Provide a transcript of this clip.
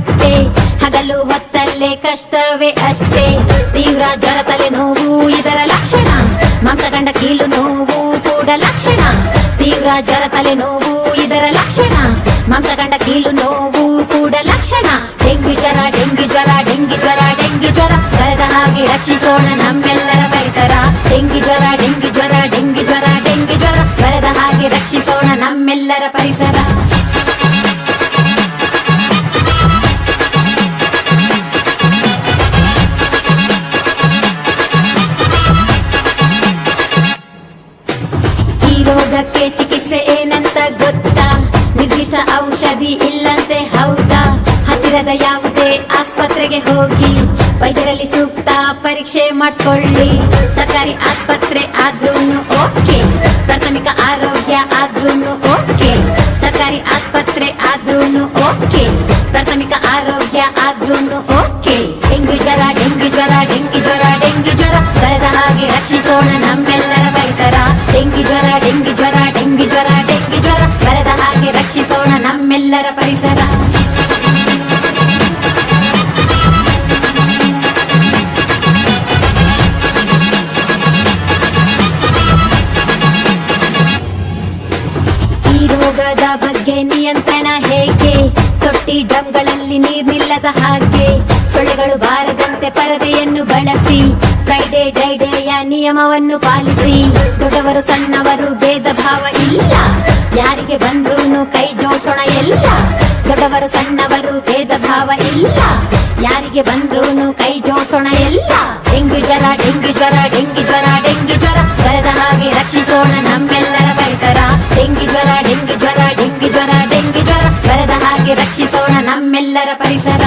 ಬಟ್ಟೆ, ಹಗಲು ಹೊತ್ತಲ್ಲೇ ಕಷ್ಟವೇ ಅಷ್ಟೇ. ತೀವ್ರ ಜ್ವರ ತಲೆನೋವು ಇದರ ಲಕ್ಷಣ, ಮಾಂಸಖಂಡ ಕೀಲು ನೋವು ಕೂಡ ಲಕ್ಷಣ. ತೀವ್ರ ಜ್ವರ ತಲೆನೋವು ಇದರ ಲಕ್ಷಣ, ಮಾಂಸಖಂಡ ಕೀಲು ನೋವು ಕೂಡ ಲಕ್ಷಣ. ಡೆಂಗ್ಯೂ ಜ್ವರ ಡೆಂಗ್ಯೂ ಜ್ವರ ಡೆಂಗ್ಯೂ ಜ್ವರ ಡೆಂಗ್ಯೂ ಜ್ವರ ಬರದ ಹಾಗೆ ರಕ್ಷಿಸೋಣ ನಮ್ಮೆಲ್ಲರ ಪರಿಸರ. ಡೆಂಗ್ಯೂ ಜ್ವರ ಡೆಂಗ್ಯೂ ಜ್ವರ ಡೆಂಗ್ಯೂ ಜ್ವರ ಡೆಂಗ್ಯೂ ಜ್ವರ ಬರದ ಹಾಗೆ ರಕ್ಷಿಸೋಣ ನಮ್ಮೆಲ್ಲರ ಪರಿಸರ. ಈ ರೋಗಕ್ಕೆ ಚಿಕಿತ್ಸೆ ಏನಂತ ಗೊತ್ತಾ? ನಿರ್ದಿಷ್ಟ ಔಷಧಿ ಇಲ್ಲಂತೆ ಹೌದಾ? ಹತ್ತಿರದ ಯಾವುದೇ ಆಸ್ಪತ್ರೆಗೆ ಹೋಗಿ ವೈದ್ಯರಲ್ಲಿ ಸೂಕ್ತ ಪರೀಕ್ಷೆ ಮಾಡಿಸ್ಕೊಳ್ಳಿ. ಸರ್ಕಾರಿ ಆಸ್ಪತ್ರೆ ಆದ್ರೂನು ಓಕೆ, ಪ್ರಾಥಮಿಕ ಆರೋಗ್ಯ ಆದ್ರೂನು ಓಕೆ. ಸರ್ಕಾರಿ ಆಸ್ಪತ್ರೆ ಆದ್ರೂನು ಓಕೆ, ಪ್ರಾಥಮಿಕ ಆರೋಗ್ಯ ಆದ್ರೂನು ಓಕೆ. ಡೆಂಗ್ಯೂ ಜ್ವರ ಡೆಂಗ್ಯೂ ಜ್ವರ ಡೆಂಗ್ಯೂ ಜ್ವರ ಡೆಂಗ್ಯೂ ಜ್ವರ ಬರದ ಹಾಗೆ ರಕ್ಷಿಸೋಣ ನಮ್ಮೆಲ್ಲರ ಪರಿಸರ. ಡೆಂಗ್ಯೂ ಜ್ವರ ಡೆಂಗ್ಯೂ ಜ್ವರ ಡೆಂಗ್ಯೂ ಜ್ವರ ಡೆಂಗ್ಯೂ ಜ್ವರ ಬರದ ಹಾಗೆ ರಕ್ಷಿಸೋಣ ನಮ್ಮೆಲ್ಲರ ಪರಿಸರ. ಈ ರೋಗದ ಬಗ್ಗೆ ನಿಯಂತ್ರಣ ಹೇಗೆ? ತೊಟ್ಟಿ ಡ್ರಮ್ಗಳಲ್ಲಿ ನೀರ್ ನಿಲ್ಲದ ಹಾಗೆ, ಸೊಳ್ಳೆಗಳು ಬಾರದಂತೆ ಪರದೆಯನ್ನು ಬಳಸಿ, ಫ್ರೈಡೇ ಡ್ರೈಡೇಯ ನಿಯಮವನ್ನು ಪಾಲಿಸಿ. ದೊಡ್ಡವರು ಸಣ್ಣವರು ಭೇದ ಭಾವ ಇಲ್ಲ, ಯಾರಿಗೆ ಬಂದ್ರೂನು ಕೈ ಜೋಡಿಸೋಣ ಎಲ್ಲ. ದೊಡ್ಡವರು ಸಣ್ಣವರು ಭೇದ ಭಾವ ಇಲ್ಲ, ಯಾರಿಗೆ ಬಂದ್ರೂನು ಕೈ ಜೋಡಿಸೋಣ ಎಲ್ಲ. ಡೆಂಗ್ಯೂ ಜ್ವರ ಡೆಂಗ್ಯೂ ಜ್ವರ ಡೆಂಗ್ಯೂ ಜ್ವರ ಡೆಂಗ್ಯೂ ಜ್ವರ ಬರದ ಹಾಗೆ ರಕ್ಷಿಸೋಣ ನಮ್ಮೆಲ್ಲರ ಪರಿಸರ. ಡೆಂಗ್ಯೂ ಜ್ವರ ಡೆಂಗ್ಯೂ ಜ್ವರ ಡೆಂಗ್ಯೂ ಜ್ವರ ಡೆಂಗ್ಯೂ ಜ್ವರ ಬರದ ಹಾಗೆ ರಕ್ಷಿಸೋಣ ನಮ್ಮೆಲ್ಲರ ಪರಿಸರ.